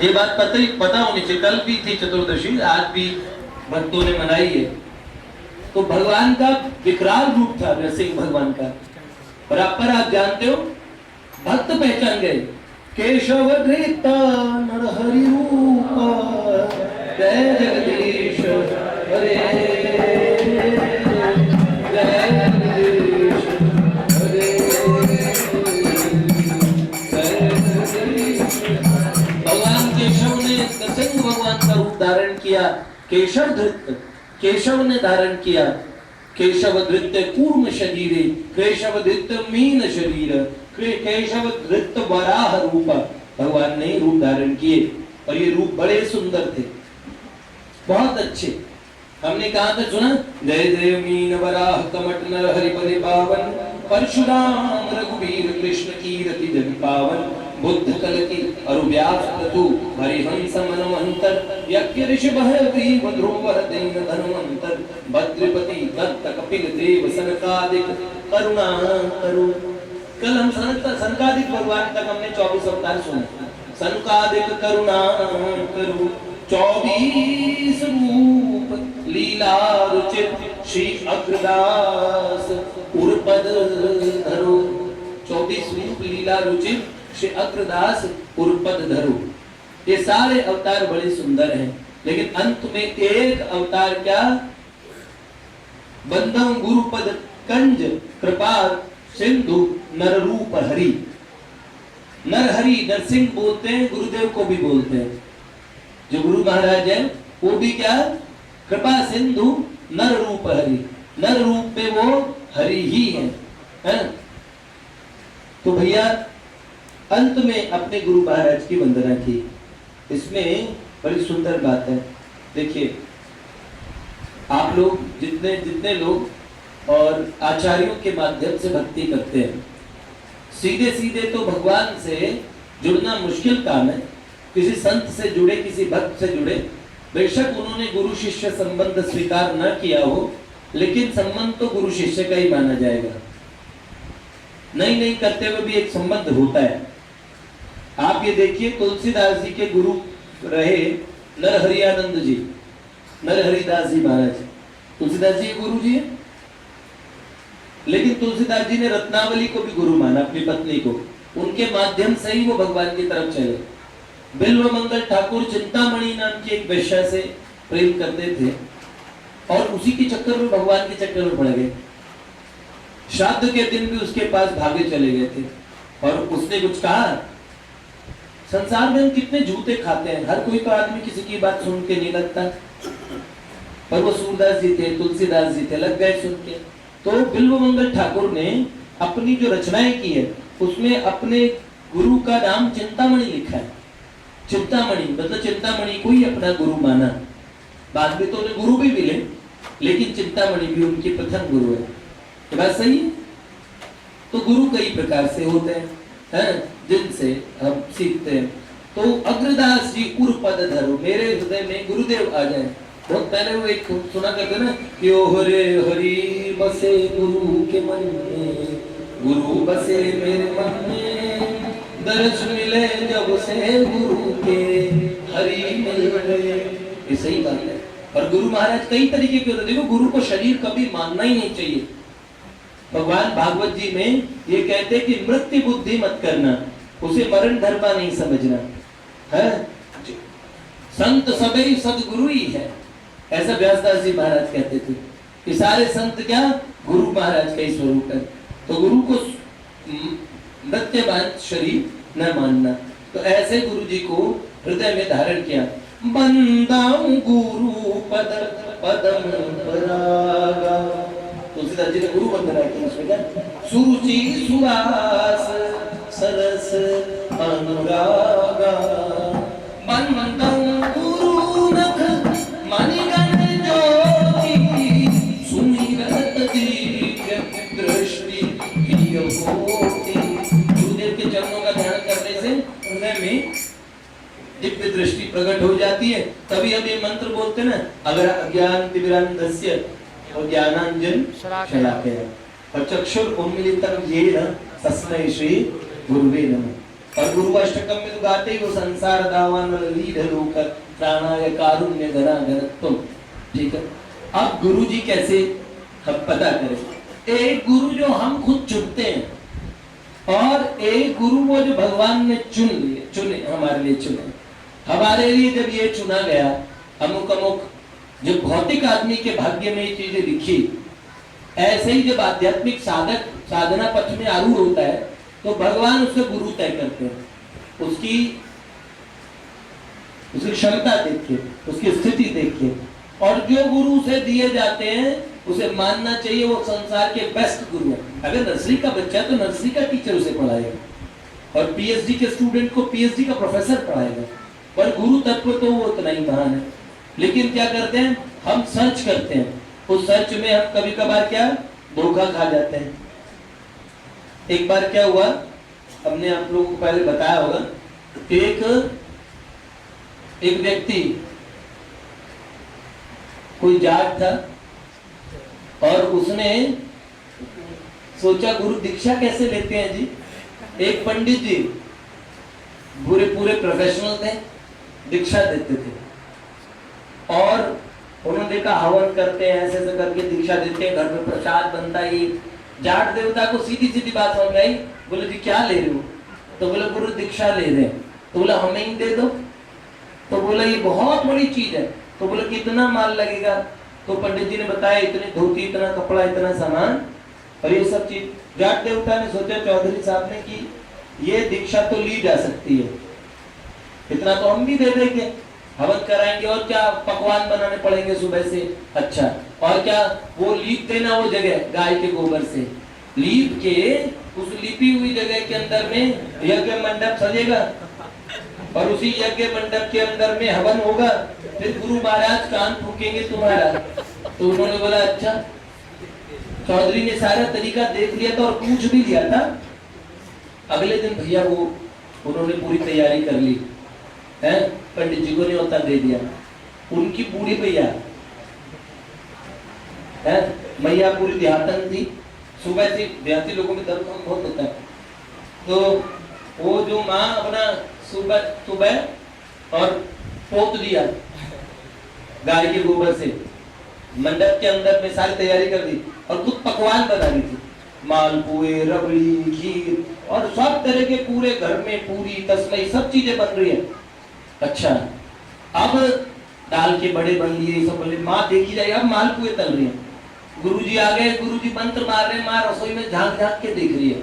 ये बात पता होनी चाहिए। कल भी थी चतुर्दशी, आज भी भक्तों ने मनाई है। तो भगवान का विकराल रूप था नरसिंह भगवान का। पर आप जानते हो, भक्त पहचान गए, केशव धृत नरहरि रूप जय जगदीश हरे जय जगदीश हरे जय जगदीश। भगवान केशव ने नरसिंह भगवान का रूप धारण किया। केशव धृत, केशव ने धारण किया। केशव धृत कूर्म शरीरे केशव धृत मीन शरीर केशव धृत वराह रूप, भगवान ने रूप धारण किए। और ये रूप बड़े सुंदर थे, बहुत अच्छे। हमने कहा था, सुना, जय जय मीन वराह कमट नर हरिपदे पावन परशुराम रघुवीर कृष्ण कीरति जग पावन बुद्ध कल की अरु व्यास तु हरिहंस मनमंतर यज्ञ ऋषभ ग्रीव ध्रुवर दैन धनुमंतर भद्रपति दत्त कपिल देव सनकादिक करुणा करु। कल हम सनकादिक भगवान तक हमने 24 अवतार सुने। सनकादिक करुणा करु 24 रूप लीला रुचित श्री अग्रदास उर्पद धरो। 24 रूप लीला रुचित श्री अग्रदास उर्पद धरो। ये सारे अवतार बड़े सुंदर हैं, लेकिन अंत में एक अवतार क्या, बंधम गुरुपद कंज कृपा सिंधु नर रूप हरि। नर हरि नरसिंह बोलते हैं, गुरुदेव को भी बोलते हैं। जो गुरु महाराज है वो भी क्या, कृपा सिंधु नर रूप हरि। नर रूप में वो हरि ही है? तो भैया अंत में अपने गुरु महाराज की वंदना की। इसमें बड़ी सुंदर बात है। देखिए, आप लोग जितने जितने लोग और आचार्यों के माध्यम से भक्ति करते हैं, सीधे सीधे तो भगवान से जुड़ना मुश्किल काम है। किसी संत से जुड़े, किसी भक्त से जुड़े, बेशक उन्होंने गुरु शिष्य संबंध स्वीकार न किया हो, लेकिन संबंध तो गुरु शिष्य का ही माना जाएगा। नहीं करते हुए भी एक संबंध होता है। आप ये देखिए, तुलसीदास जी के गुरु रहे नरहरियानंद जी, नरहरिदास जी महाराज। तुलसीदास जी गुरु जी है, लेकिन तुलसीदास जी ने रत्नावली को भी गुरु माना, अपनी पत्नी को। उनके माध्यम से ही वो भगवान की तरफ चले। बिल्व मंगल ठाकुर चिंतामणि नाम की एक वेश्या से प्रेम करते थे और उसी के चक्कर में भगवान के चक्कर में पड़ गए। श्राद्ध के दिन भी उसके पास भागे चले गए थे और उसने कुछ कहा, संसार में हम कितने जूते खाते हैं, हर कोई तो आदमी किसी की बात सुन के नहीं लगता। पर वो सूरदास जी थे, तुलसीदास जी थे, लग गए सुन के। तो बिल्व मंगल ठाकुर ने अपनी जो रचनाएं की है उसमें अपने गुरु का नाम चिंतामणि लिखा है। चिंतामणि मतलब चिंतामणि को ही अपना गुरु माना। बाद में तो उन्हें गुरु भी मिले, लेकिन चिंतामणि भी उनकी प्रथम गुरु है। ये बात सही है? तो गुरु कई प्रकार से होते हैं, जिनसे हम सीखते हैं। तो अग्रदास जी उर्पद धरो, मेरे हृदय में गुरुदेव आ जाए। बहुत पहले वो एक सुना करते ना, यो हरे हरि बसे गुरु के मन में, गुरु बसे मेरे मन में, दर्श मिले जब से गुरु के हरि मिल गए। ये सही बात है। और गुरु महाराज कई तरीके के होते हैं। देखो, गुरु को शरीर कभी मानना ही नहीं चाहिए। भगवान भागवत जी में ये कहते हैं कि मृत्यु बुद्धि मत करना, उसे मरण धर्मा नहीं समझना है। संत सबे सदगुरु ही है, ऐसा व्यासदास जी महाराज कहते थे कि सारे संत क्या, गुरु महाराज का ही स्वरूप है। तो गुरु को मृत्यवान शरीर न मानना। तो ऐसे गुरु जी को हृदय में धारण किया। बंदाऊं गुरु पद पदम परागा, तुलसीदास जी ने गुरु वंदना की। उसमें क्या, सुरुचि सुवास सरस अनुरागा, बंदाऊं गुरु नख मणिगण ज्योति, सुमिरत दिव्य दृष्टि प्रिय होती। गुरुदेव के चरणों का ध्यान करने से हृदय में दिव्य दृष्टि प्रकट हो जाती है। तभी हम ये मंत्र बोलते ना, अगर अज्ञान तिमिरान्धस्य और ज्ञानांजन शलाकया और चक्षुर उन्मीलितं येन तस्मै श्री गुरुवे नमः। और गुरु अष्टकम में तो गाते ही वो संसार दावान लीड होकर प्राणाय कारुण्य घना घनत्वम। ठीक है, अब गुरु जी कैसे हम पता करें? एक गुरु जो हम खुद चुनते हैं और एक गुरु वो जो भगवान ने चुने हमारे लिए चुने। हमारे लिए जब ये चुना गया, अमुक अमुक जो भौतिक आदमी के भाग्य में ये चीजें लिखी, ऐसे ही जब आध्यात्मिक साधक साधना पथ में आरूढ़ होता है तो भगवान उससे गुरु तय करते हैं। उसकी क्षमता देखिए, उसकी स्थिति देखिए, और जो गुरु उसे दिए जाते हैं उसे मानना चाहिए वो संसार के बेस्ट गुरु है। अगर नर्सरी का बच्चा है तो नर्सरी का टीचर उसे पढ़ाएगा और पीएचडी के स्टूडेंट को पीएचडी का प्रोफेसर पढ़ाएगा, पर गुरु तत्व तो वो उतना ही महान है। लेकिन क्या करते हैं, हम सर्च करते हैं, उस सर्च में हम कभी कभार क्या धोखा खा जाते हैं। एक बार क्या हुआ, हमने आप लोगों को पहले बताया होगा, एक व्यक्ति कोई जाट था और उसने सोचा गुरु दीक्षा कैसे लेते हैं जी। एक पंडित जी पूरे प्रोफेशनल थे, दीक्षा देते थे और उन्होंने देखा हवन करते हैं, ऐसे ऐसे करके दीक्षा देते हैं, घर में प्रसाद बनता है। जाट देवता को सीधी सीधी बात समझ आई, बोले जी क्या ले रहे हो? तो बोले गुरु दीक्षा ले रहे हैं। तो बोला हमें ही दे दो। तो बोला ये बहुत बड़ी चीज है। तो बोले कितना माल लगेगा? तो पंडित जी ने बताया इतनी धोती, इतना कपड़ा, इतना सामान और ये सब चीज। जाट देवता ने सोचा चौधरी साहब ने कि ये दीक्षा तो ली जा सकती है, इतना तो हम भी दे देंगे, हवन कराएंगे और क्या पकवान बनाने पड़ेंगे सुबह से। अच्छा, और क्या वो लीप देना, वो जगह गाय के गोबर से लीप के उस लिपी हुई जगह के अंदर में यज्ञ मंडप सजेगा और उसी यज्ञ मंडप के अंदर में हवन होगा, फिर गुरु महाराज कान फूकेंगे तुम्हारा। तो उन्होंने बोला अच्छा। चौधरी ने सारा तरीका देख लिया था और पूछ भी लिया था। अगले दिन भैया वो उन्होंने पूरी तैयारी कर ली है, पंडित जी को न्योता दे दिया। उनकी बूढ़ी भैया है, मैया पूरी देहातन थी, सुबह से देहाती लोगों में दर्द बहुत होता है, तो वो जो माँ अपना सुबह और पोत दिया गाय के गोबर से, मंडप के अंदर में सारी तैयारी कर दी और कुछ पकवान बना रही थी, मालपुए, रबड़ी, खीर और सब तरह के पूरे घर में पूरी तसलाई सब चीजें बन रही है। अच्छा, अब दाल के बड़े बन लिए, सब बोले माँ देखी जाए, अब मालपुए तल रही है। गुरुजी आ गए, गुरुजी मंत्र मार रहे, माँ रसोई में झांक झांक के देख रही है।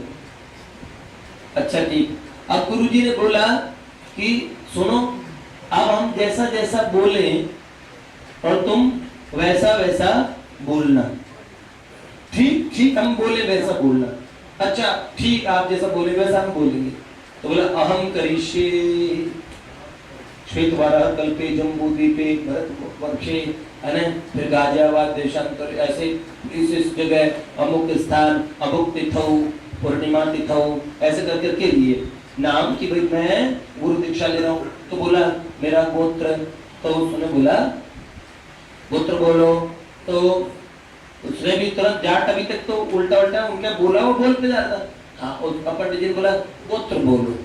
अच्छा ठीक, अब गुरुजी ने बोला कि सुनो, अब हम जैसा जैसा बोले और तुम वैसा वैसा बोलना। ठीक ठीक, हम बोले वैसा बोलना। अच्छा ठीक, आप जैसा बोले वैसा हम बोलेंगे। तो बोला अहम करिष्ये श्वेतवाराह कल्पे जम्बूद्वीपे भरतवर्षे, है ना, फिर गाजियाबाद देशांतर, ऐसे इस जगह अमुक स्थान अमुक तिथौ पूर्णिमा तिथौ, ऐसे कर करके लिए नाम कि भाई मैं गुरु दीक्षा ले रहा हूँ। तो बोला मेरा गोत्र, तो उसने बोला गोत्र बोलो। तो उसने भी तुरंत, जाट अभी तक तो उल्टा उल्टा उनका बोला वो बोलते जाता। हाँ, पंडित जी ने बोला गोत्र बोलो।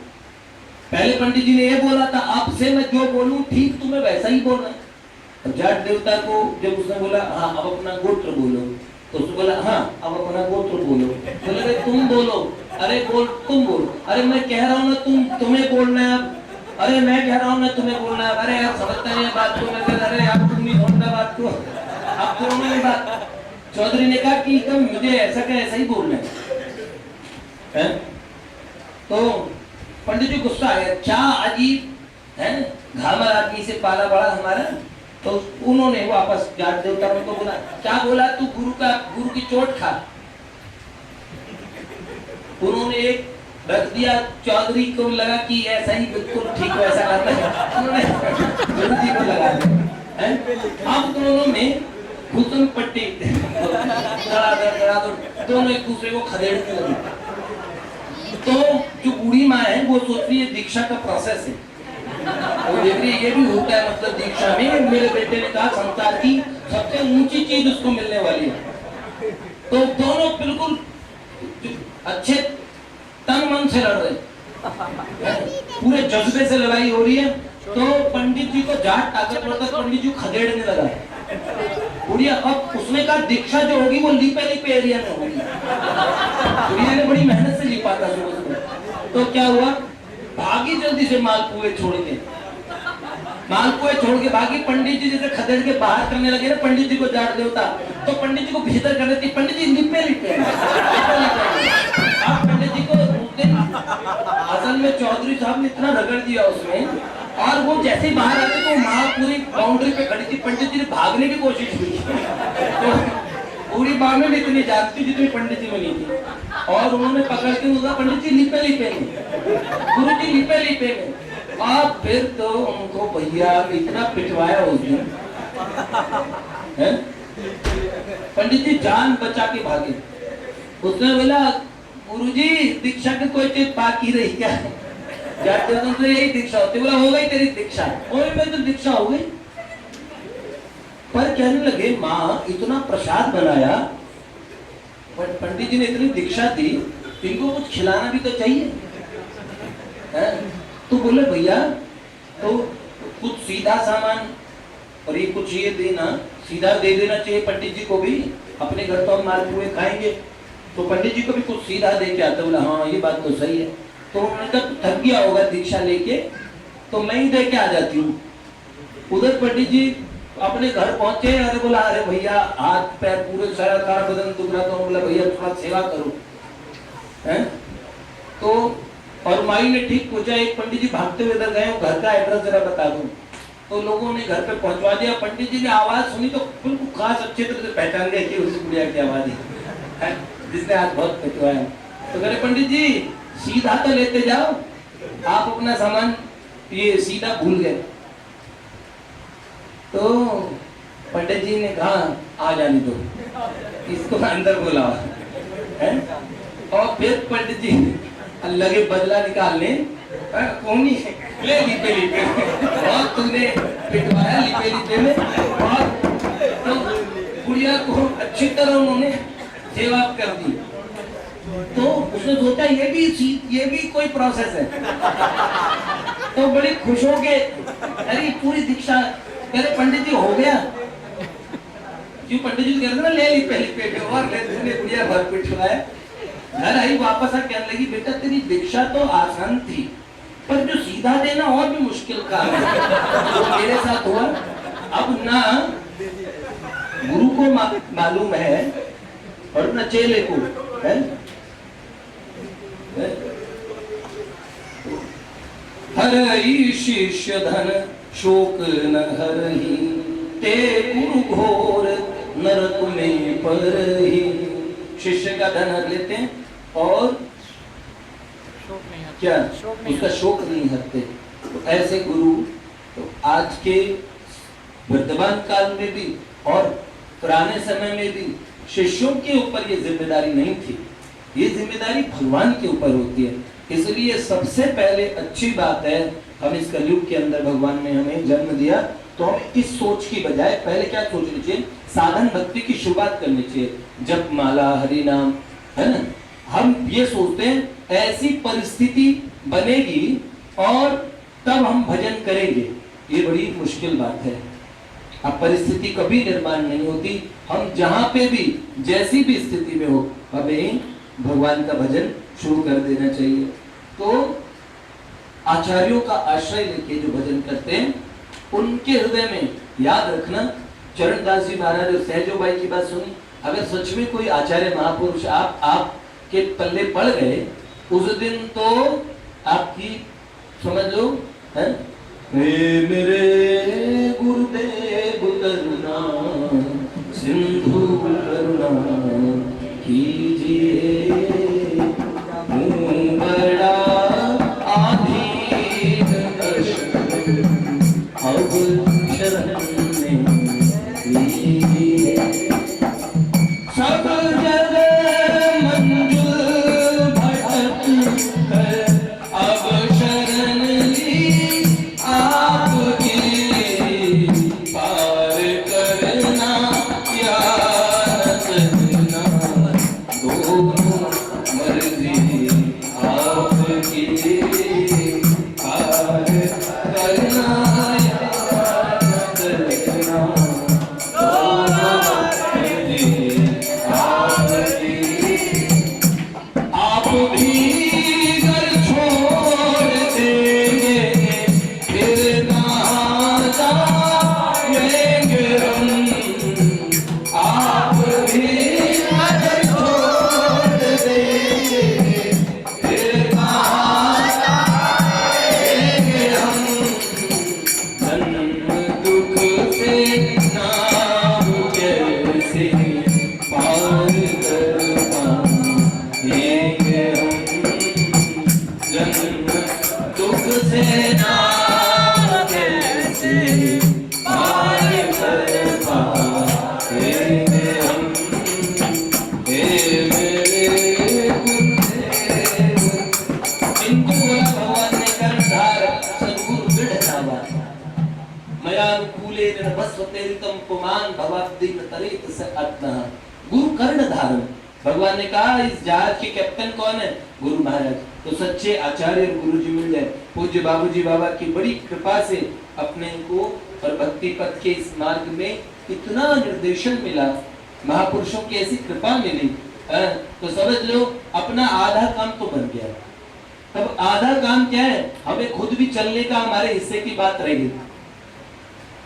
पहले पंडित जी ने ये बोला था आपसे मैं जो बोलूं ठीक तुम्हें वैसा ही बोलना है। जाट देवता को जब उसने बोला हाँ अब अपना गोत्र बोलो, तो उसने बोला हाँ अब अपना गोत्र बोलो। बोले भाई तुम बोलो, अरे बोल तुम बोलो, अरे मैं कह रहा हूँ ना तुम्हें बोलना है, अरे मैं कह रहा हूँ ना तुम्हें बोलना है, अरे यार समझता नहीं बात को। मैं अरे आप तुम नहीं समझता बात को, आप तो नहीं बात। चौधरी ने कहा कि मुझे ऐसा का ऐसा ही बोलना है। तो पंडित जी गुस्सा आया, क्या अजीब है, घामर आदमी से पाला बड़ा हमारा। तो उन्होंने वापस जाट देवता को बोला, क्या बोला तू गुरु की चोट खा। उन्होंने एक रख दिया, चौधरी को लगा कि ऐसा ही बिल्कुल ठीक वैसा करना है, उन्होंने गुरु जी को लगा दिया। अब दोनों में घुटन पट्टी दोनों एक दूसरे को खदेड़ने लगे। तो जो बूढ़ी माँ है वो सोच रही है दीक्षा का प्रोसेस है, वो देख रही है ये भी होता है, मतलब दीक्षा में मेरे बेटे ने कहा संसार की सबसे ऊंची चीज उसको मिलने वाली है। तो दोनों बिल्कुल अच्छे तन मन से लड़ रहे, पूरे जज्बे से लड़ाई हो रही है, तो पंडित जी को जाट ताकतवर था, पंडित जी खदेड़ने लगा। बुढ़िया अब उसने कहा दीक्षा जो होगी वो लिपे लिपे एरिया में होगी। बुढ़िया ने बड़ी मेहनत से लिपा था सुबह। तो क्या हुआ, भागी जल्दी से मालपुए छोड़ के, मालपुए छोड़ के भागी। पंडित जी जैसे खदेड़ के बाहर करने लगे ना पंडित जी को जाट देवता, तो पंडित जी को भीतर कर देती, पंडित जी लिपे लिपे। आप पंडित जी को असल में चौधरी साहब ने इतना रगड़ दिया उसमें, और वो जैसे ही बाहर आते तो माँ पूरी बाउंड्री पे खड़ी थी, पंडित जी ने भागने की कोशिश की। तो पूरी बाह में भी इतनी जानती जितनी पंडित जी में नहीं थी, और उन्होंने पकड़ के बोला पंडित जी लिपे लिपे में, गुरु जी लिपे लिपे में। और फिर तो उनको भैया इतना पिटवाया उस दिन, पंडित जी जान बचा के भागे। उसने बोला गुरुजी दीक्षा की कोई चीज बाकी रही क्या? जाते तो यही दीक्षा होती। बोला हो गई तेरी दीक्षा, में तो दीक्षा हो गई। पर कहने लगे माँ इतना प्रसाद बनाया, पर पंडित जी ने इतनी दीक्षा दी, इनको कुछ खिलाना भी तो चाहिए है? तो बोले भैया तो कुछ सीधा सामान और ये कुछ ये देना, सीधा दे देना चाहिए पंडित जी को भी, अपने घर तो हम मालपुए खाएंगे, तो पंडित जी को भी कुछ सीधा दे के आता। बोला हाँ ये बात तो सही है। तो उन्होंने कहा थक गया होगा दीक्षा लेके, तो मैं ही दे के आ जाती हूँ। उधर पंडित जी अपने घर पहुंचे, अरे बोला अरे भैया हाथ पैर पूरे सारा बदन दुख रहा था। बोला भैया थोड़ा सेवा करो है? तो और माई ने ठीक पूछा, एक पंडित जी भागते हुए इधर गए, घर का एड्रेस जरा बता दो। तो लोगों ने घर पे पहुंचवा दिया। पंडित जी ने आवाज सुनी तो बिल्कुल खास अच्छे तरह से पहचान गए कि उस बुढ़िया की आवाज है जिसने आज बहुत पिटवाया। तो कह रहे पंडित जी सीधा तो लेते जाओ, आप अपना सामान ये सीधा भूल गए। तो पंडित जी ने कहा आ जाने दो, इसको अंदर बुलाओ है? और फिर पंडित जी लगे बदला निकालने, कौन ले लिपे लिपे और तूने पिटवाया लिपे लिपे में, और तो गुड़िया को अच्छी तरह उन्होंने सेवा कर दी। तो उसने सोचा ये भी कोई प्रोसेस है। तो बड़ी खुश हो गए, अरे पूरी दीक्षा। कह रहे पंडित जी हो गया, क्यों पंडित जी कहते ना ले लिपे लिपे और ले गुड़िया भर पिटवाया। घर आई वापस आ कहने लगी बेटा तेरी दीक्षा तो आसान थी, पर जो सीधा देना और भी मुश्किल काम है। तो मेरे साथ हुआ। अब ना गुरु को मालूम है और न चेले को है? हरहि शिष्य धन शोक न हरहि, ते गुरु घोर नरक में परहि। शिष्य का धन हर लेते हैं और क्या उसका शोक नहीं हरते। तो ऐसे गुरु तो आज के वर्तमान काल में भी और पुराने समय में भी शिष्यों के ऊपर ये जिम्मेदारी नहीं थी, ये जिम्मेदारी भगवान के ऊपर होती है। इसलिए सबसे पहले अच्छी बात है, हम इस कलयुग के अंदर भगवान ने हमें जन्म दिया, तो हमें इस सोच की बजाय पहले क्या सोचनी चाहिए, साधन भक्ति की शुरुआत करनी चाहिए। जप माला हरि नाम है ना, हम ये सोचते हैं ऐसी परिस्थिति बनेगी और तब हम भजन करेंगे, ये बड़ी मुश्किल बात है। अब परिस्थिति कभी निर्माण नहीं होती, हम जहां पे भी जैसी भी स्थिति में हो हमें भगवान का भजन शुरू कर देना चाहिए। तो आचार्यों का आश्रय लेके जो भजन करते हैं उनके हृदय में याद रखना, चरणदास जी महाराज और सहजोबाई की बात सुनी। अगर सच में कोई आचार्य महापुरुष आप के पल्ले पड़ गए उस दिन तो आपकी समझ लो है, मेरे गुरुदेव करुणा सिंधु करुणा कीजिए, बड़ा आधीन अब शरण में लीजिए। सब जगह मंजुल भटक कर अब शरण ली आपकी आप भी घर छोड़ देंगे फिर ना जाएंगे हम। आप भी घर छोड़ देंगे फिर ना जाएंगे हम। जन्म दुख से नाम कैसे पार कर पाएंगे हम। जन्म दुख से नाम कैसे पार कर पाएंगे हम। हे मेरे गुरुदेव, इनको बोला भगवान ने कर्णधार सद्गुरु दृढ़ मयानुकूले बस्वतेरितम पुमान भवाब्दीन तरेत स अत्नः। गुरु कर्ण धारण। भगवान ने कहा इस जहाज के कैप्टन कौन है? गुरु महाराज। तो सच्चे आचार्य और गुरु जी मिल जाए। पूज्य बाबूजी बाबा की बड़ी कृपा से अपने को और भक्ति पथ के इस मार्ग में इतना निर्देशन मिला, महापुरुषों की ऐसी कृपा मिली, तो समझ लो अपना आधा काम तो बन गया। तब आधा काम क्या है? हमें खुद भी चलने का हमारे हिस्से की बात रहेगी।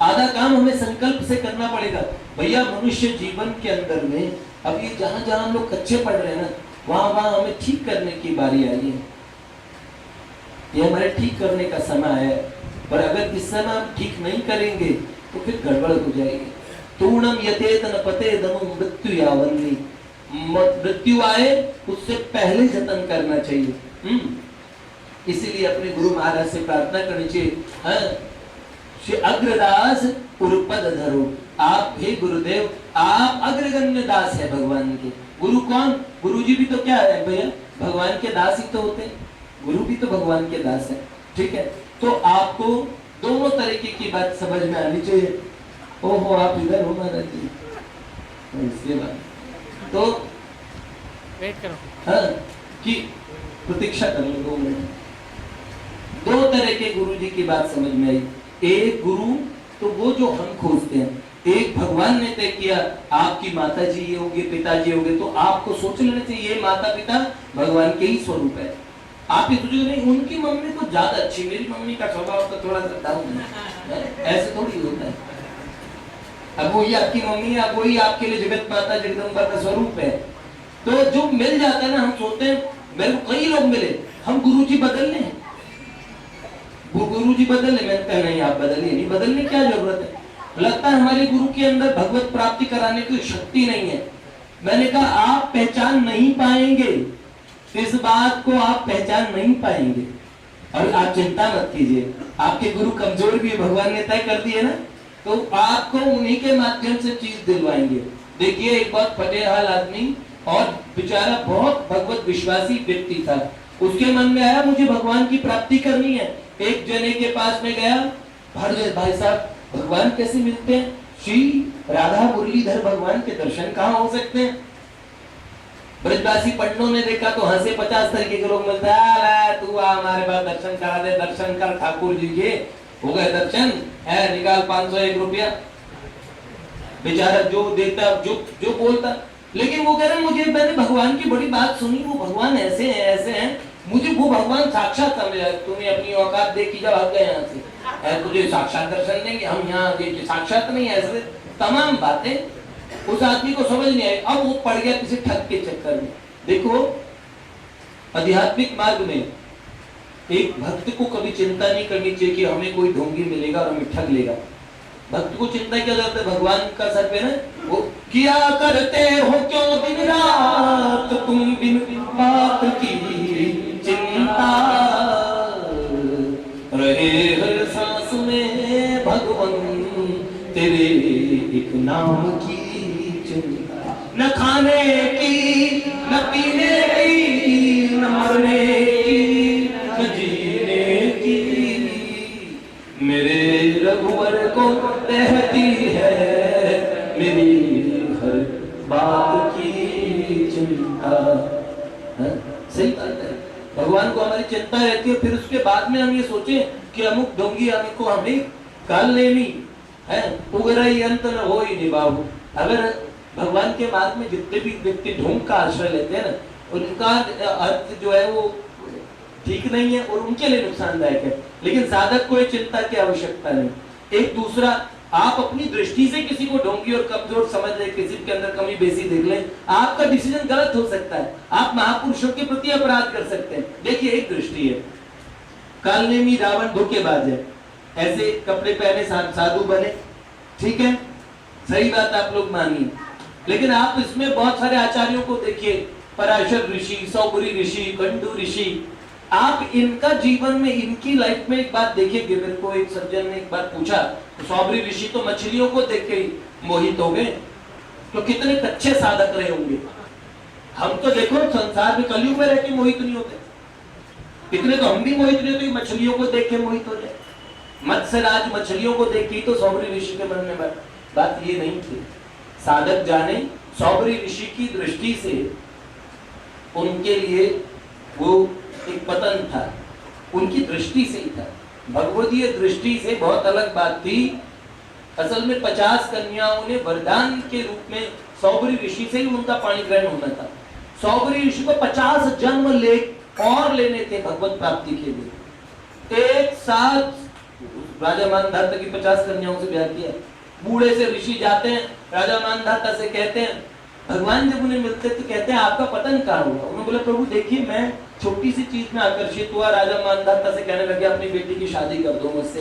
आधा काम हमें संकल्प से करना पड़ेगा। भैया मनुष्य जीवन के अंदर में अब ये जहां जहां हम लोग कच्चे पड़ रहे हैं ना, वहां वहां हमें ठीक करने की बारी आई है। ये हमारे ठीक करने का समय है। पर अगर इस समय हम ठीक नहीं करेंगे तो फिर गड़बड़ हो जाएगी। तूणम यतेतन पते दमु मृत्यु यावन्नी। मृत्यु आए उससे पहले जतन करना चाहिए। इसीलिए अपने गुरु महाराज से प्रार्थना करनी चाहिए, श्री अग्रदास उर्पद धरो। आप हे गुरुदेव, आप अग्रगण्य दास है भगवान के। गुरु कौन? गुरु जी भी तो क्या है भैया? भगवान के दास ही तो होते हैं। गुरु भी तो भगवान के दास है। ठीक है, तो आपको दोनों तरीके की बात समझ में आनी चाहिए। ओहो, आप इधर हो महाराज जी, इसके बाद तो वेट करो। हाँ, कि प्रतीक्षा कर लो 2 मिनट। 2 तरह के गुरु जी की बात समझ में आई। एक गुरु तो वो जो हम खोजते हैं, एक भगवान ने तय किया आपकी माता जी ये होंगे, पिताजी होंगे, तो आपको सोच लेना चाहिए ये माता पिता भगवान के ही स्वरूप है। आप ये सोचो नहीं उनकी मम्मी तो ज्यादा अच्छी, मेरी मम्मी का स्वभाव तो थोड़ा सा डाउन है, ऐसे थोड़ी होता है। अब वही आपकी मम्मी है, अब वही आपके लिए जगत माता जगदम्बा का स्वरूप है। तो जो मिल जाता है ना, हम सोचते हैं मेरे को कई लोग मिले, हम गुरु जी बदल लें, गुरु जी बदलने। मैंने कहा नहीं, आप बदलिए नहीं, बदलने क्या जरूरत है? लगता है हमारे गुरु के अंदर भगवत प्राप्ति कराने की शक्ति नहीं है। मैंने कहा आप पहचान नहीं पाएंगे, इस बात को आप पहचान नहीं पाएंगे। और आप चिंता मत कीजिए, आपके गुरु कमजोर भी है, भगवान ने तय कर दिए ना, तो आपको उन्हीं के माध्यम से चीज दिलवाएंगे। देखिए एक बहुत फटेहाल आदमी और बेचारा बहुत भगवत विश्वासी व्यक्ति था, उसके मन में आया मुझे भगवान की प्राप्ति करनी है। एक जने के पास में गया, भाई साहब भगवान कैसे मिलते हैं? श्री राधा मुरलीधर भगवान के दर्शन कहाँ हो सकते हैं? ब्रजवासी पंडितों ने देखा तो हंसे, 50 तरीके के लोग मिलते हैं, तू आ हमारे पास दर्शन करा दे, दर्शन कर ठाकुर जी के। हो गए दर्शन, है निकाल 501 रुपया। बेचारा जो देता जो बोलता, लेकिन वो कह रहे मुझे, मैंने भगवान की बड़ी बात सुनी, वो भगवान ऐसे हैं ऐसे हैं, मुझे वो भगवान साक्षात समझा। तूने अपनी औकात देखी जब भाग गए यहाँ से, तुझे साक्षात दर्शन देंगे, हम यहाँ देखिए साक्षात नहीं, ऐसे तमाम बातें उस आदमी को समझ नहीं आई। अब वो पड़ गया किसी ठग के चक्कर में। देखो आध्यात्मिक मार्ग में एक भक्त को कभी चिंता नहीं करनी चाहिए कि हमें कोई ढोंगी मिलेगा और हमें ठग लेगा। भक्त को चिंता क्या करते, भगवान का सर पे ना, वो किया करते हो क्यों दिन रात तुम बिन बात की चिंता, रहे हर सांस में भगवान तेरे एक नाम की चिंता। न खाने की न पीने की न मरने की न जीने की, मेरे रघुवर को रहती है मेरी हर बात की चिंता। सही बात है, भगवान को हमारी चिंता रहती है, फिर उसके बाद में हम ये सोचे कि अमुक ढोंगी हमको हमें काल लेनी है, उगरा ही अंत न हो ही नहीं बाबू। अगर भगवान के मार्ग में जितने भी व्यक्ति ढोंग का आश्रय लेते हैं ना, उनका अर्थ जो है वो ठीक नहीं है और उनके लिए नुकसानदायक है। लेकिन साधक को चिंता की आवश्यकता नहीं। एक दूसरा, आप अपनी दृष्टि से किसी को ढोंगी और कमजोर समझ ले, किसी के अंदर कमी बेसी देख लें, आपका डिसीजन गलत हो सकता है, आप महापुरुषों के प्रति अपराध कर सकते हैं। देखिए एक दृष्टि है, कालनेमी रावण धोखेबाज है, ऐसे कपड़े पहने साधु बने, ठीक है, सही बात आप लोग मानिए। लेकिन आप इसमें बहुत सारे आचार्यों को देखिए, पराशर ऋषि, सौगरी ऋषि, कंडू ऋषि, आप इनका जीवन में, इनकी लाइफ में एक बात देखिए। मेरे को एक सज्जन ने एक बार पूछा, तो सौगरी ऋषि तो मछलियों को देख के ही मोहित हो गए, तो कितने कच्चे साधक रहे होंगे। हम तो देखो संसार में कलयुग में रह के मोहित नहीं होते, इतने तो हम भी मोहित नहीं होते, मछलियों को देख के मोहित हो जाए। मत्स्यराज मछलियों को देख के, तो सौगरी ऋषि के मन में बात ये नहीं थी। साधक जाने सौगरी ऋषि की दृष्टि से उनके लिए वो एक पतन था, उनकी दृष्टि से ही था। भगवतीय दृष्टि से बहुत अलग बात थी। असल में 50 कन्याओं ने वरदान के रूप में सौगरी ऋषि से ही उनका पाणी ग्रहण होना था। सौगरी ऋषि को 50 जन्म और लेने थे भगवत प्राप्ति के लिए। एक साथ राजा मानधाता की 50 कन्याओं से ब्याह किया। बूढ़े से ऋषि जाते हैं, राजा मानधाता से कहते हैं, भगवान जब उन्हें मिलते तो कहते हैं आपका पतन कहाँ हुआ। उन्होंने बोला प्रभु देखिए मैं छोटी सी चीज में आकर्षित हुआ। राजा मानधाता से कहने लगे अपनी बेटी की शादी कर दो मुझसे।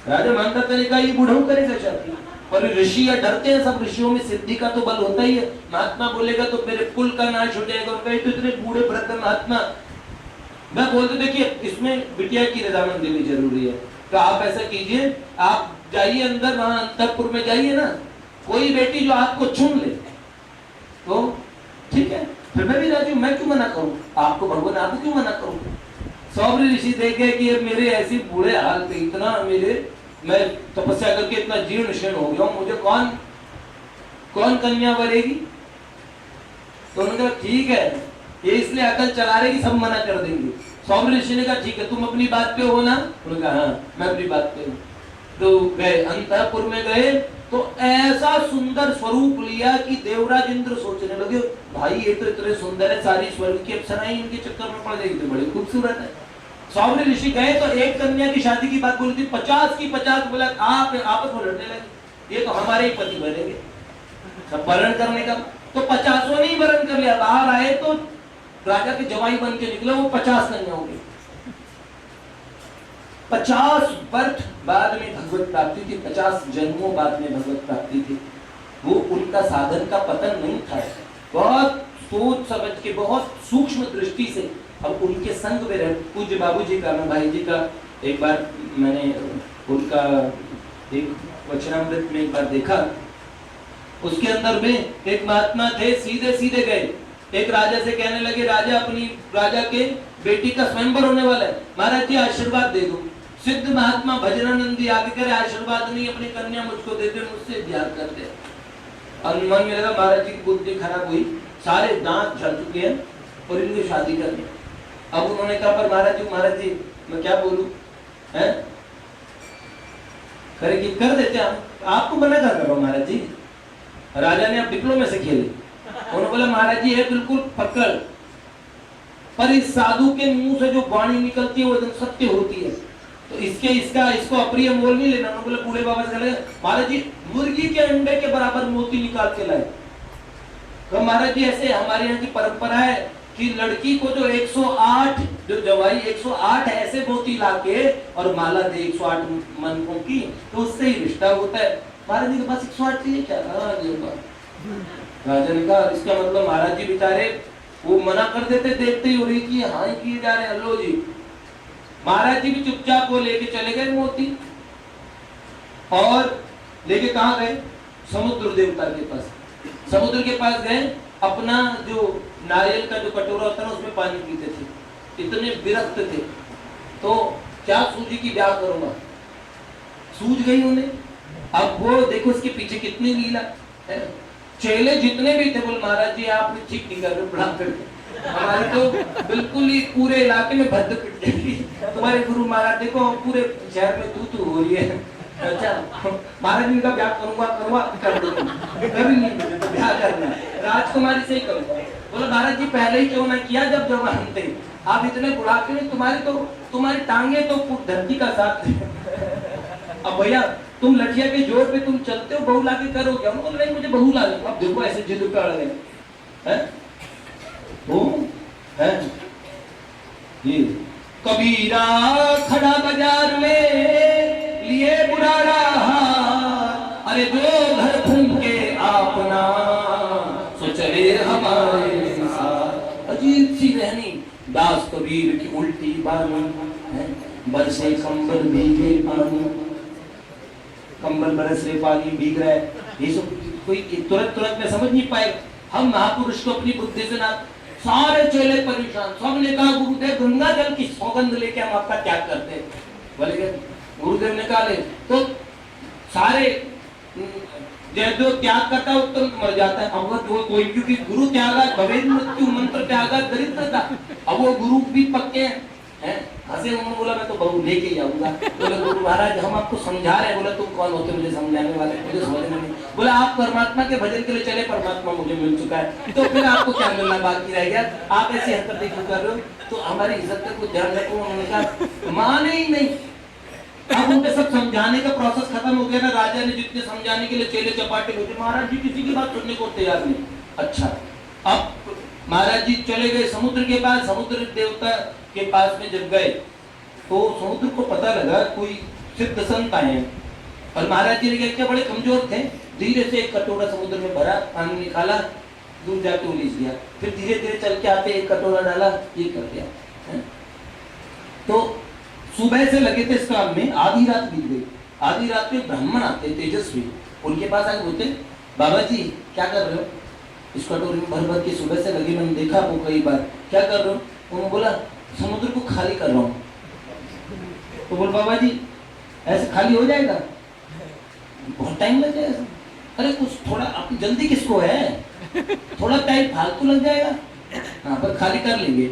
राजा मानधाता ने कहा ये बूढ़ा करेगा शादी, और ऋषि या डरते हैं, सब ऋषियों में सिद्धि का तो बल होता ही है। महात्मा बोलेगा तो मेरे कुल का नाश हो जाएगा, और कहे तो इतने बूढ़े वृद्ध महात्मा। मैं बोलते देखिए इसमें बिटिया की रजामंदी भी जरूरी है, तो आप ऐसा कीजिए, आप जाइए अंदर, वहां अंतरपुर में जाइए ना, कोई बेटी जो आपको चुन ले तो ठीक है, फिर मैं भी राजी हूं, मैं क्यों मना करूं, आपको भगवान आपको क्यों मना करूं। सौगरी ऋषि देखे कि मेरे ऐसे बूढ़े हाल पे इतना मैं तपस्या करके इतना जीर्ण शीर्ण हो गया हूं, मुझे कौन कन्या वरेगी। तो उन्होंने कहा ठीक है, ये इसलिए अकल चला रहे कि सब मना कर देंगे। सौगरी ऋषि ने कहा ठीक है तुम अपनी बात पे हो ना। उन्होंने कहा हाँ मैं अपनी बात पे हूँ। तो गए अंतःपुर में, गए तो ऐसा सुंदर स्वरूप लिया कि देवराज इंद्र सोचने लगे भाई ये तो इतने सुंदर है, सारी स्वर्ग की अप्सराएं इनके चक्कर में पड़ जाएगी, तो बड़ी खूबसूरत है। सौगरी ऋषि गए तो एक कन्या की शादी की बात बोली थी, 50 की 50 बोला, आप आपस में लड़ने लगे, ये तो हमारे ही पति बनेंगे। सब वरण करने का तो 50 ने ही वरण कर लिया। बाहर आए तो राजा के जवाई बन के निकले वो 50 कन्याओं के। 50 वर्ष बाद में भगवत प्राप्ति थी, 50 जन्मों बाद में भगवत प्राप्ति थी। वो उनका साधन का पतन नहीं था, बहुत सोच समझ के, बहुत सूक्ष्म दृष्टि से हम उनके संग में रहे। पूज्य बाबूजी का, मैं भाई जी का एक बार मैंने उनका एक वचनामृत में एक बार देखा, उसके अंदर में एक महात्मा थे, सीधे सीधे गए, एक राजा से कहने लगे राजा के बेटी का स्वयंवर होने वाला है, महाराज जी आशीर्वाद दे दो। सिद्ध महात्मा भजनानंदी आगे करे आशीर्वाद नहीं, अपनी कन्या मुझको दे दे, मुझसे ब्याह कर दे। और मन में लगा महाराज जी की बुद्धि खराब हुई, सारे दांत झड़ चुके हैं और इनकी शादी करनी। अब उन्होंने कहा पर महाराज जी मैं क्या बोलूं, है करेगी कर देते हम, आपको मना कर रहा हूं महाराज जी। राजा ने अब डिप्लोमे से खेले, उन्होंने बोला महाराज जी है बिल्कुल पकड़, पर इस साधु के मुंह से जो वाणी निकलती है वो एकदम सत्य होती है, तो इसको अप्रिय मोल नहीं लेना। उन्होंने बोला बूढ़े बाबा से कहले महाराज जी मुर्गी के अंडे के बराबर मोती निकाल के लाए। तो महाराज जी ऐसे हमारे यहाँ की परंपरा है कि लड़की को जो 108 जो जवाई 108 ऐसे मोती लाके और माला दे 108 मनकों की, तो उससे ही रिश्ता होता है। महाराज जी के पास 108 चाहिए क्या? राजा ने कहा इसका मतलब महाराज जी बेचारे वो मना कर देते, देखते ही हो रही कि हाँ ही किए जा रहे हैं। लो जी, महाराज जी भी चुपचाप वो लेके चले गए मोती, और लेके कहाँ गए? समुद्र देवता के पास। समुद्र के पास गए, अपना जो नारियल का जो कटोरा होता है उसमें पानी पीते थे, इतने विरक्त थे। तो क्या सूजी की ब्याह करूंगा, सूझ गई उन्हें। अब वो देखो इसके पीछे कितनी लीला है। चेले जितने भी थे बोले महाराज जी आपने ठीक नहीं कर रहे, प्रणाम करके हमारी तो बिल्कुल ही पूरे इलाके में भद्द पिट जाएगी। तुम्हारे गुरु महाराज देखो पूरे शहर में तू हो रही है। अच्छा महाराज जी का ब्याह करूंगा कर दो, कभी नहीं ब्याह करना, राजकुमारी से ही करूंगा। बोला महाराज जी पहले ही क्यों ना किया जब जवान थे, आप इतने बुढ़ापे में तुम्हारी टांगे तो धरती का साथ थे। अब भैया तुम लठिया के जोर पे तुम चलते हो, बहू लाके करोगे? हम बोल रहे मुझे बहू ला दो। अब देखो ऐसे जिद पे अड़ गए हैं वो है ये। कबीरा खड़ा बाजार में लिए बुरा रहा, अरे जो घर फूके अपना सो चले हमारे साथ। अजीब सी रहनी दास कबीर की उल्टी बानी, बरसे कंबल भीगे पानी, कंबल बरस रहे पानी भीग रहा है। ये सब कोई तुरंत में समझ नहीं पाए। हम महापुरुष को अपनी बुद्धि से ना, सारे चेले परेशान, सबने कहा गुरुदेव गंगा जल की सौगंध लेके हम आपका त्याग करते हैं। बोले गुरुदेव ने कहा ले, तो सारे जो त्याग करता है वो तुरंत मर जाता है। अब वो कोई क्योंकि गुरु त्यागा भवेद मृत्यु मंत्र त्यागा दरिद्रता। अब वो गुरु भी पक्के हैं। हंसे उन्होंने बोला मैं तो बहू लेके ही आऊंगा। बोले गुरु महाराज हम आपको समझा रहे हैं। बोला तुम कौन होते मुझे समझाने वाले, मुझे समझने नहीं। बोला आप परमात्मा के भजन के लिए चले, परमात्मा मुझे मिल चुका है, तो फिर आपको क्या मिलना बाकी रह गया? आप ऐसी हरकतें क्यों कर रहे हो? तो हमारी इज्जत को ध्यान रखो। उन्होंने कहा माने ही नहीं। अब उनके सब समझाने का प्रोसेस खत्म हो गया ना। राजा ने जितने समझाने के लिए चेले चपाटे होते, महाराज जी किसी की बात सुनने को तैयार नहीं। अच्छा अब महाराज जी चले गए समुद्र के पास। समुद्र देवता के पास में जब गए तो समुद्र को पता लगा कोई सिद्ध संत आए हैं। और महाराज जी ने क्या बड़े कमजोर थे, धीरे से एक कटोरा समुद्र में भरा, पानी निकाला, दूर जाके उलीझ गया। फिर धीरे धीरे चल के आते एक कटोरा डाला, ये कर दिया। तो सुबह से लगे थे इस काम में, आधी रात बीत गई। आधी रात में ब्राह्मण आते तेजस्वी, उनके पास आके बोलते बाबा जी क्या कर रहे हो? इस कटोरे में भर भर के सुबह से लगे, मैंने देखा आपको कई बार, क्या कर रहे हो? उन्होंने बोला समुद्र को खाली कर रहा हूँ। तो बोल बाबा जी ऐसे खाली हो जाएगा? बहुत टाइम लग जाएगा। अरे कुछ थोड़ा आप जल्दी किसको है, थोड़ा टाइम फालतू लग जाएगा, हाँ पर खाली कर लेंगे।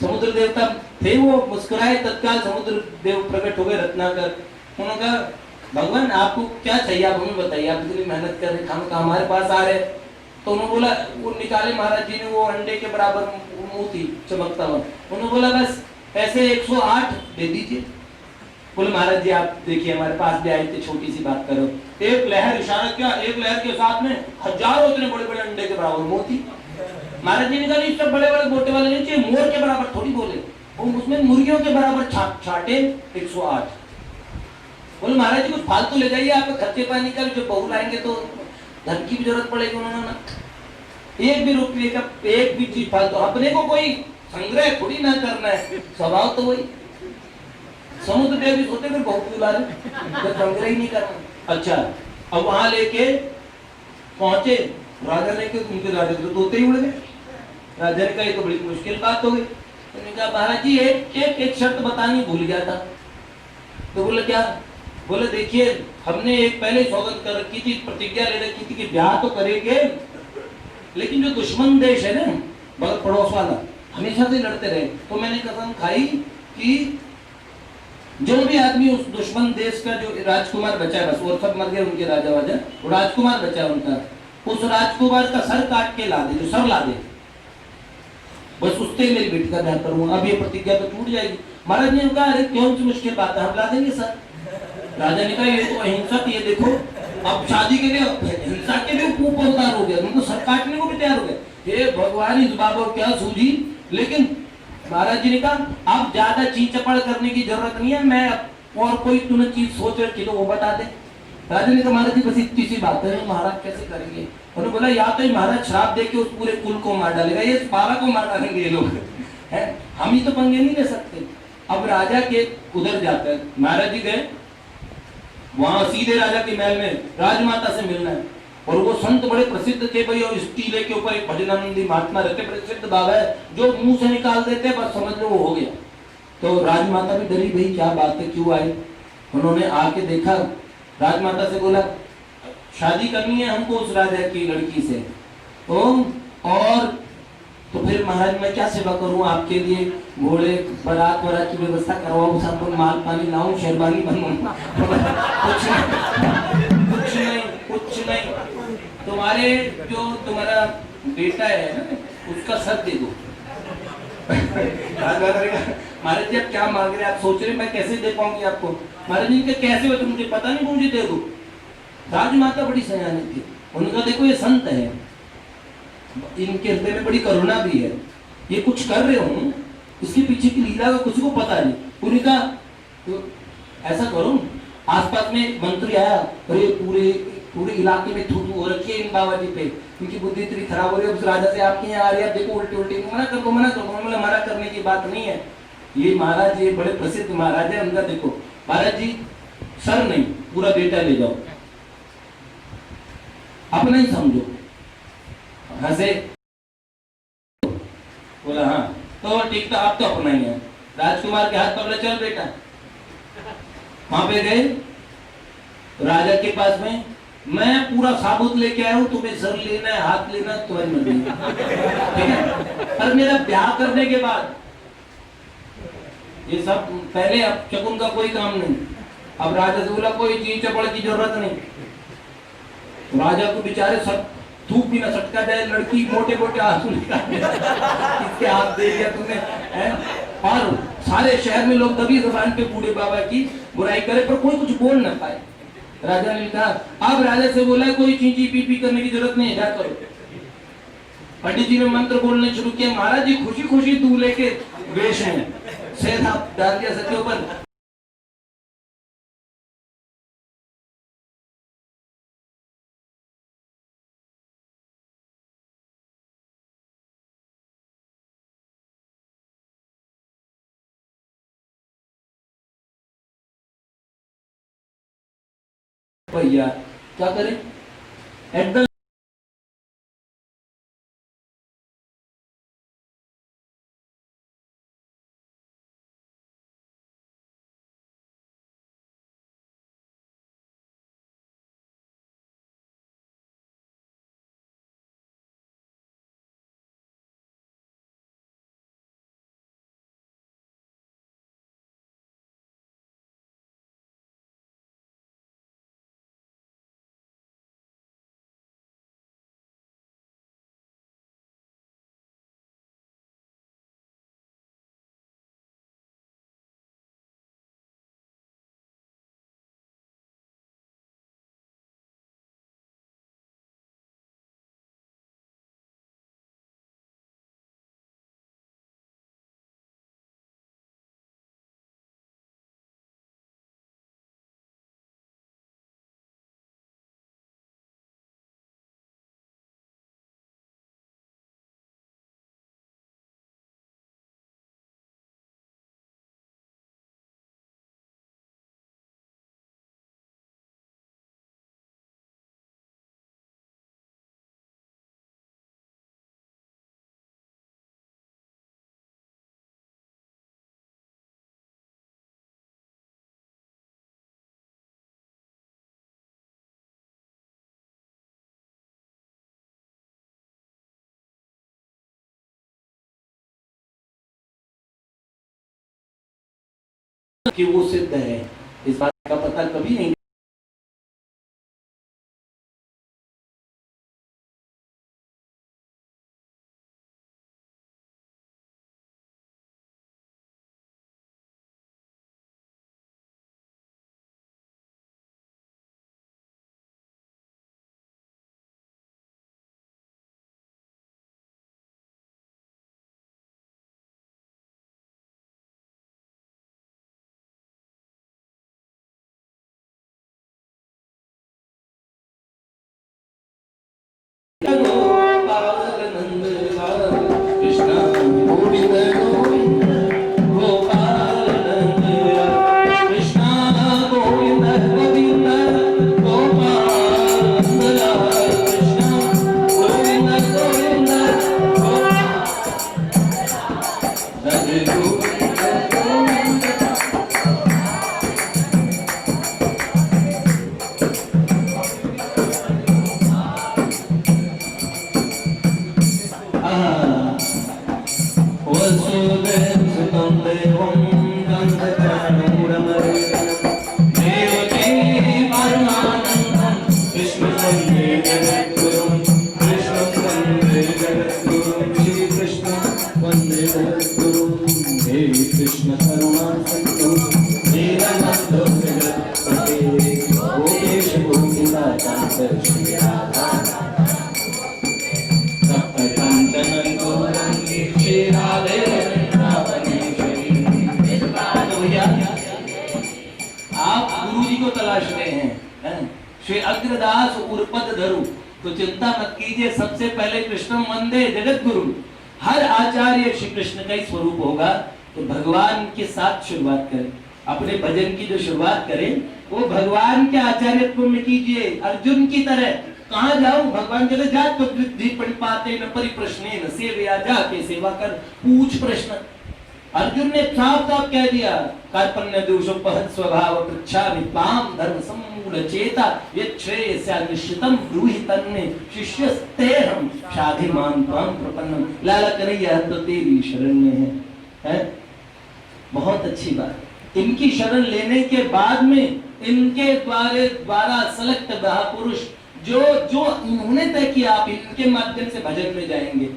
समुद्र देवता थे वो मुस्कुराए, तत्काल समुद्र देव प्रकट हो गए रत्नाकर। उन्होंने कहा भगवान आपको क्या चाहिए आप हमें बताइए, आप इतनी मेहनत कर रहे, खाना हमारे पास आ रहे। तो उन्होंने बोला, वो निकाले महाराज जी ने, वो अंडे के बराबर मुंह थी चमकता हुआ। उन्होंने बोला बस ऐसे 108 दे दीजिए। बोले महाराज जी आप देखिए हमारे पास भी आए थे, छोटी सी बात करो। एक लहर इशारा किया, एक लहर के साथ में हजारों इतने बड़े बड़े अंडे के बराबर मोती। महाराज जी ने कहा सब बड़े बड़े मोटे वाले नहीं चाहिए, मोर के बराबर थोड़ी बोले, वो उसमें मुर्गियों के बराबर छाटे 108। बोले महाराज जी कुछ फालतू ले जाइए, आपके खर्चे पानी का जो बहू लाएंगे तो धन की भी जरूरत पड़ेगी। उन्होंने ना एक भी रुपये का एक भी चीज फालतू, अपने को कोई संग्रह थोड़ी ना करना है, स्वभाव तो वही समुद्र देव भी सोते फिर बहुत बुला रहे, संग्रह ही नहीं करना। अच्छा अब वहां लेके पहुंचे, राजा ने के उनके राजा तो तोते ही उड़ गए। राजा ने कहा ये तो बड़ी मुश्किल बात हो गई। उन्होंने कहा महाराज जी एक शर्त बतानी भूल गया था। तो बोले क्या? बोले देखिए हमने एक पहले सौगंध कर रखी थी, प्रतिज्ञा ले रखी थी कि ब्याह तो करेंगे, लेकिन जो दुश्मन देश है ना बगल पड़ोस वाला, हमेशा से लड़ते रहे। तो मैंने कसम खाई कि जो भी आदमी उस दुश्मन देश का जो राजकुमार बचा है, बस और सब मर गए उनके राजा वाजा, वो राजकुमार बचा उनका, उस राजकुमार का सर काट के ला दे, जो सर ला दे, बस उससे मेरी बेटी का ब्याह करूंगा। अब ये प्रतिज्ञा तो टूट जाएगी। महाराज ने कहा अरे क्यों सी मुश्किल बात है, हम ला देंगे सर। राजा ने कहा ये तो अहिंसा थी, ये देखो अब शादी के लिए हिंसा के लिए ऊपर उतार हो गया, उनको सर काटने को भी तैयार हो गए। हे भगवान इस बाबा क्या सूझी। लेकिन महाराज जी ने कहा अब ज्यादा चीज चपड़ करने की जरूरत नहीं है, मैं और कोई तूने चीज सोच रखी तो वो बता दे। राजा ने कहा महाराज जी बस इतनी सी बात है, महाराज कैसे करेंगे? उन्होंने बोला या तो महाराज श्राप देके उस पूरे कुल को मार डालेगा, ये बाबा को मार डालेंगे ये लोग हैं, हम ही तो पंगे नहीं ले सकते। अब राजा के उधर जाकर महाराज जी गए, वहां सीधे राजा के महल में राजमाता से मिलना है। और वो संत बड़े प्रसिद्ध थे भाई, और इस टीले के ऊपर एक भजनानंदी महात्मा रहते, प्रसिद्ध बाबा है, जो मुंह से निकाल देते बस समझ लो वो हो गया। तो राजमाता भी डरी, भाई क्या बात है, क्यों आए? उन्होंने आके देखा, राजमाता से बोला शादी करनी है हमको उस राजा की लड़की से, और तो फिर महाराज मैं क्या सेवा करूं आपके लिए? घोड़े बारात वारात की व्यवस्था करवाऊं, सब माल पानी लाऊं, शेरवानी बनवाऊं? कुछ नहीं, कुछ नहीं। तुम्हारे जो तुम्हारा बेटा है ना, उसका सर दे दो। महाराज जी आप क्या मांग रहे हैं? आप सोच रहे मैं कैसे दे पाऊंगी आपको? महाराज जी कैसे हो तो मुझे पता नहीं, मुझे दे दो। राजमाता बड़ी सयानी थी, उनका देखो ये संत है, इनके हृदय में बड़ी करुणा भी है, ये कुछ कर रहे हो इसके पीछे की लीला का किसी को पता नहीं। उन्होंने कहा तो ऐसा करो, आसपास में मंत्री आया, अरे पूरे पूरे इलाके में थू हो रखी है इन बाबा जी पे, उनकी बुद्धि इतनी खराब हो रही है, उस राजा से आपके यहाँ आ रही है, देखो उल्टे उल्टे। मना कर दो, मना कर दो। मतलब मना करने की बात नहीं है। ये महाराज ये बड़े प्रसिद्ध महाराज है, उनका देखो महाराज जी सर नहीं, पूरा बेटा ले जाओ, अपना ही समझो। हंसे, बोला हाँ तो ठीक था, आप तो अपना ही है। राजकुमार के हाथ पकड़े, चल बेटा। वहां पे गए राजा के पास में, मैं पूरा साबुत लेके आया हूं, तुम्हें सर लेना है, हाथ लेना है, तुम्हारी मर्जी, ठीक है? पर मेरा ब्याह करने के बाद ये सब पहले, अब शकुन का कोई काम नहीं। अब राजा से बोला कोई चीज चपड़ की जरूरत नहीं। राजा को बेचारे सब धूप भी ना सटका जाए, लड़की मोटे मोटे आंसू निकाले, इसके हाथ दे दिया तुमने है? और सारे शहर में लोग तभी जुबान पे बूढ़े बाबा की बुराई करे, पर कोई कुछ बोल ना पाए। राजा ने कहा, अब राजा से बोला कोई चींची पीपी करने की जरूरत नहीं है, क्या करो? पंडित जी ने मंत्र बोलने शुरू किया। महाराज जी खुशी खुशी दूल्हे के वेश हैं, सेठ आप डाल दिया सत्यों पर। भैया क्या करें? एट द कि वो सिद्ध है, इस बात का पता कभी नहीं। गुरु जी को तलाश रहे हैं। श्री अग्रदास उर्पद धरु, तो चिंता मत कीजिए, सबसे पहले कृष्णम वंदे जगत गुरु। हर आचार्य श्री कृष्ण का ही स्वरूप होगा। तो भगवान के साथ शुरुआत करें, अपने भजन की जो शुरुआत करें वो भगवान के आचार्यत्व में कीजिए। अर्जुन की तरह कहाँ जाऊं, भगवान कहते जा तो पाते न परिप्रश्ने न सेवया, जाके सेवा कर, पूछ प्रश्न। अर्जुन ने साफ साफ कह दिया, कार्पण्य दोषोपहत स्वभाव पृच्छामि त्वां धर्म सम्मूढ़ चेता यच्छ्रेयस्या निश्चितम ब्रूहि तन्मे शिष्यस्तेहं शाधिमान् त्वां प्रपन्नम। लाला कन्हैया तो तेरी शरण में है। बहुत अच्छी बात। इनकी शरण लेने के बाद में इनके द्वारा सलक्त महापुरुष जो जो इन्होंने तय किया, आप इनके माध्यम से भजन में जाएंगे,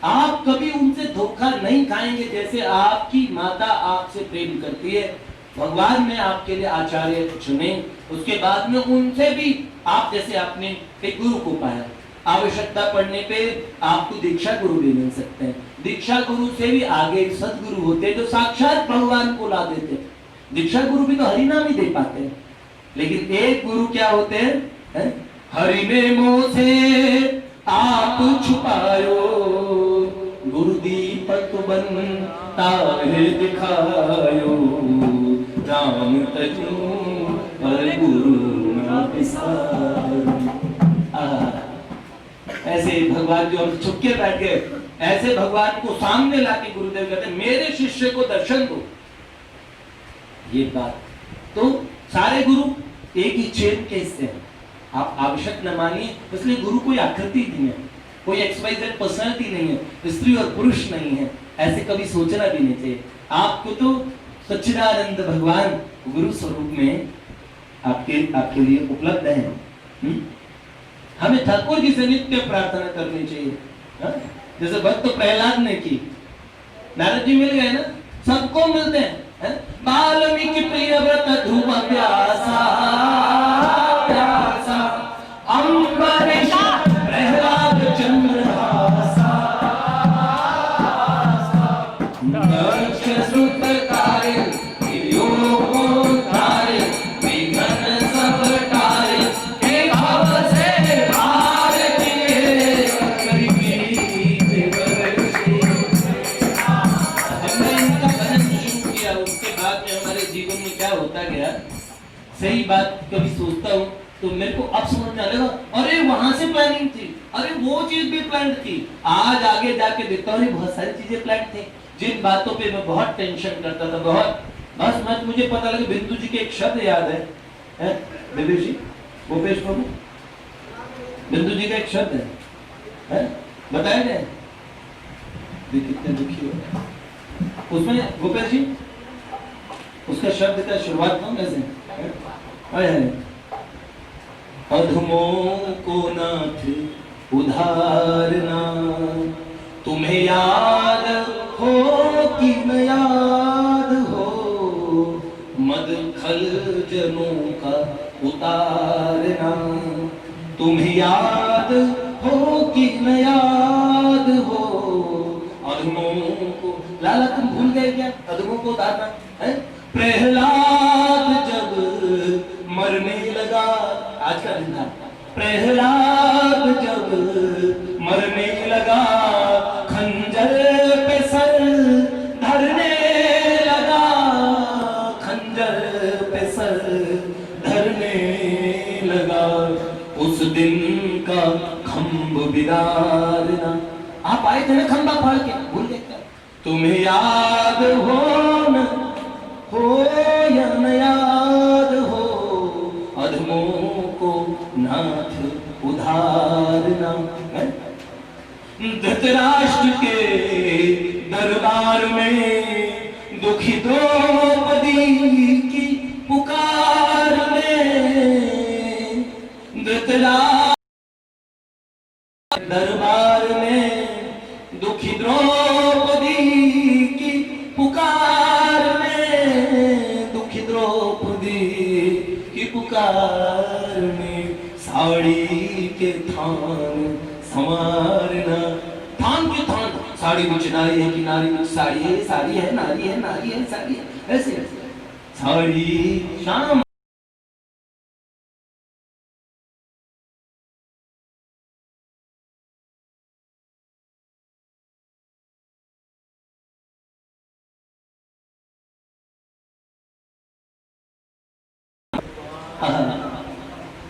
आप कभी उनसे धोखा नहीं खाएंगे। जैसे आपकी माता आपसे प्रेम करती है, भगवान ने आपके लिए आचार्य चुने, उसके बाद में उनसे भी आप, जैसे आपने एक गुरु को पाया, आवश्यकता पड़ने पे आपको दीक्षा गुरु भी मिल सकते हैं। दीक्षा गुरु से भी आगे सदगुरु होते हैं जो साक्षात भगवान को ला देते हैं। दीक्षा गुरु भी तो हरि नाम ही दे पाते हैं, लेकिन एक गुरु क्या होते हैं? हरि ने मोह से आप छुपायो, गुरु दीपक बन तारे दिखायो, राम तजू पर गुरु ना बिसारो। ऐसे भगवान जो हम छुप के बैठ गए, ऐसे भगवान को सामने लाके गुरुदेव कहते मेरे शिष्य को दर्शन दो। ये बात तो सारे गुरु एक ही चेन के हिस्से हैं, आप आवश्यक न मानिए। इसलिए गुरु कोई आकृति नहीं है, कोई XYZ पर्सनालिटी नहीं है, स्त्री और पुरुष नहीं है, ऐसे कभी सोचना भी नहीं चाहिए। आपको तो सच्चिदानंद भगवान गुरु स्वरूप में आपके लिए उपलब्ध है। हमें ठाकुर जी से नित्य प्रार्थना करनी चाहिए। जैसे भक्त प्रहलाद ने की, नारद जी मिल गए ना, सबको मिलते हैं। वाल्मीकि प्रिय व्रत ध्रुव प्यासा, प्यासा अम्बरीश प्रहलाद चंद्रहासा, दक्ष सुत तारे योग तारे, विघ्न सब तारे, हे भव से हार किए करीबी वर्षी। हमने इनका भजन शुरू किया, उसके बाद में हमारे जीवन में क्या होता गया, सही बात कभी सोचता हूँ तो मेरे को अब समझ में आएगा, अरे वहां से प्लानिंग थी, अरे वो चीज भी प्लान थी। आज आगे जाके देखता हूँ बहुत सारी चीजें प्लान थी, जिन बातों पे मैं बहुत टेंशन करता था, बहुत बस मैं मुझे पता लगा। बिंदु जी के एक शब्द याद है बिंदु जी, गोपेश बाबू, बिंदु जी का एक शब्द है बताया गया, कितने दुखी हो उसमें गोपेश जी, उसका शब्द का शुरुआत कौन कैसे? अधमों को नाथ उधारना, तुम्हें याद हो कि न याद हो, मद खल जनों का उतारना, तुम्हें याद हो कि न याद हो, अधमों को। लाला तुम भूल गए क्या अधमों को उतारना है? प्रहलाद जब मरने लगा, आज का दिन था, प्रहलाद जब मरने लगा, खंजर पे सर धरने लगा, खंजर पे सर धरने लगा, उस दिन का खंभ बिदारना। आप आए थे ना खंभा फाड़ के, भूल गए क्या? तुम्हें याद हो न हो या न याद हो, अधमों को नाथ उधारना। धृतराष्ट्र के दरबार में दुखी द्रौपदी की पुकार में, धृतराष्ट्र दरबार में दुखी द्रौपदी की पुकार में, दुखी द्रौपदी की पुकार में, साड़ी के थान संवारना। थान के थान, साड़ी कुछ नारी है कि नारी कुछ साड़ी है, साड़ी है नारी है, नारी है साड़ी है, ऐसे ऐसे साड़ी शाम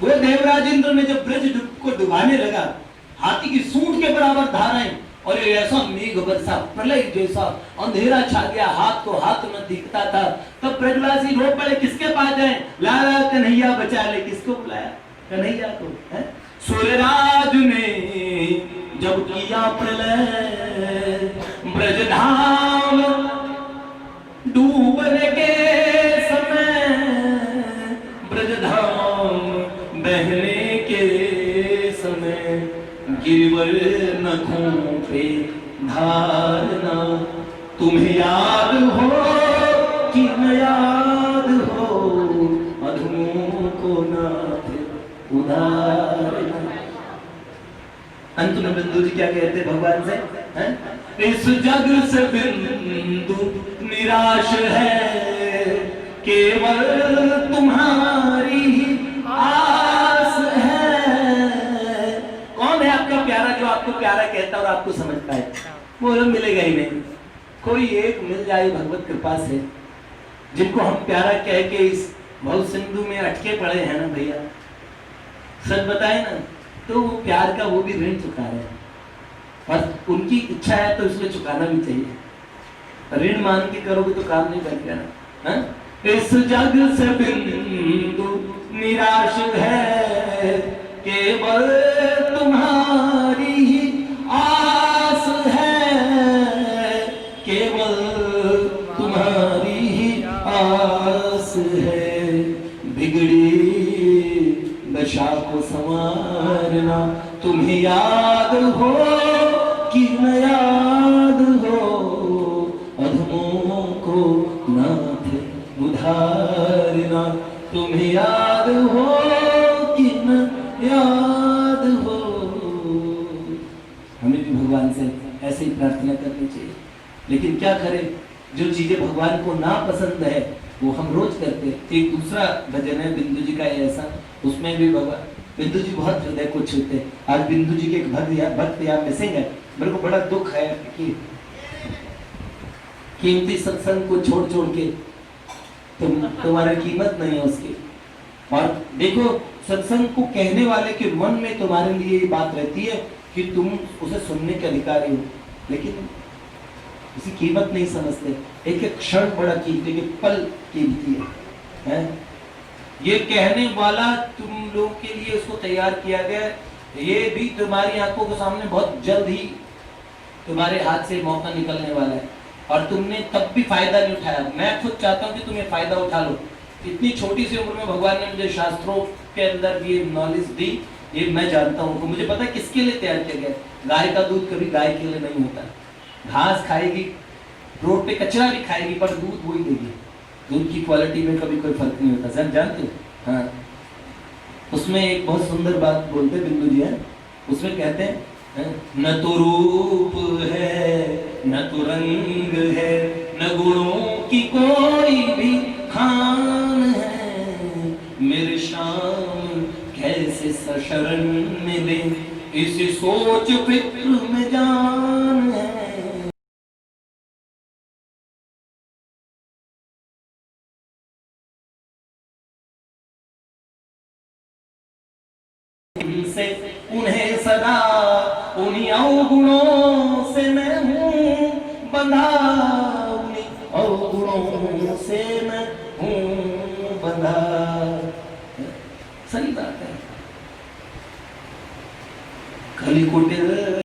वो देवराज इंद्र ने जब ब्रज को डुबाने लगा, हाथी की सूंड के बराबर धाराएं और ये ऐसा मेघ बरसा, प्रलय जैसा अंधेरा छा गया, हाथ को हाथ न दिखता था। तब ब्रजवासी रो पड़े, किसके पास जाए? लाला कन्हैया बचा ले। किसको बुलाया? कन्हैया को। सूर्यराज ने जब किया प्रलय, ब्रजधाम डूबने के समय, ब्रजधाम बहने के समय, गिरवर नखों पे धारना, तुम्हें याद हो कि न याद हो, अधमों को नाथ उधारना। अंत में बिंदु जी क्या कहते हैं भगवान से? इस जग से बिंदु निराश है, केवल तुम्हारी ही आस है। कौन है आपका प्यारा जो आपको प्यारा कहता और आपको समझता है? वो मिलेगा ही नहीं। कोई एक मिल जाए भगवत कृपा से, जिनको हम प्यारा कह के इस भव सिंधु में अटके पड़े हैं ना भैया, सच बताए ना, तो वो प्यार का वो भी ऋण चुका रहे हैं। और उनकी इच्छा है तो इसमें चुकाना भी चाहिए। ऋण मान के करोगे तो काम नहीं बनेगा ना। इस जग से बिंदु निराश है, केवल तुम्हारी ही आस है, केवल तुम्हारी ही आस है। बिगड़ी दशा को संवारना, तुम्हें याद हो कि न याद हो, अधमों को नाथ उधारना, तुम्हें याद हो कि न याद हो। हमें भी भगवान से ऐसे ही प्रार्थना करनी चाहिए। लेकिन क्या करें, जो चीजें भगवान को ना पसंद है वो हम रोज करते हैं। एक दूसरा भजन है बिंदु जी का ऐसा, उसमें भी भगवान बिंदु जी बहुत हृदय को छूते हैं। आज बिंदु जी के एक भक्त यहाँ मिसिंग है। मेरे को बड़ा दुख है कि कीमती सत्संग को छोड़ छोड़ के तुम्हारी कीमत नहीं है उसकी। और देखो, सत्संग को कहने वाले के मन में तुम्हारे लिए ये बात रहती है कि तुम उसे सुनने के अधिकारी हो, लेकिन उसकी कीमत नहीं समझते। एक एक क्षण बड़ा कीमती, एक पल कीमती है। ये कहने वाला तुम लोगों के लिए उसको तैयार किया गया, ये भी तुम्हारी आंखों के सामने बहुत जल्द ही तुम्हारे हाथ से मौका निकलने वाला है, और तुमने तब भी फायदा नहीं उठाया। मैं खुद चाहता हूँ कि तुम्हें फायदा उठा लो। इतनी छोटी सी उम्र में भगवान ने मुझे शास्त्रों के अंदर ये नॉलेज दी, ये मैं जानता हूँ। तो मुझे पता है किसके लिए तैयार किया गया। गाय का दूध कभी गाय के लिए नहीं होता। घास खाएगी, रोड पे कचरा भी खाएगी, पर दूध वही देगी। दूध की क्वालिटी में कभी कोई फर्क नहीं होता, सब जानते हो। हाँ, उसमें एक बहुत सुंदर बात बोलते बिंदु जी है, उसमें कहते हैं न तो रूप है न तो रंग है, न गुणों की कोई भी खान है, मेरे श्याम कैसे सशरण मिले, इसी सोच फिक्र में जान है। से उन्हें सदा उन्हीं अवगुणों से मैं हूँ बंधा, उन्हीं अवगुणों से मैं हूँ बंधा। सही बात है। खली कोटे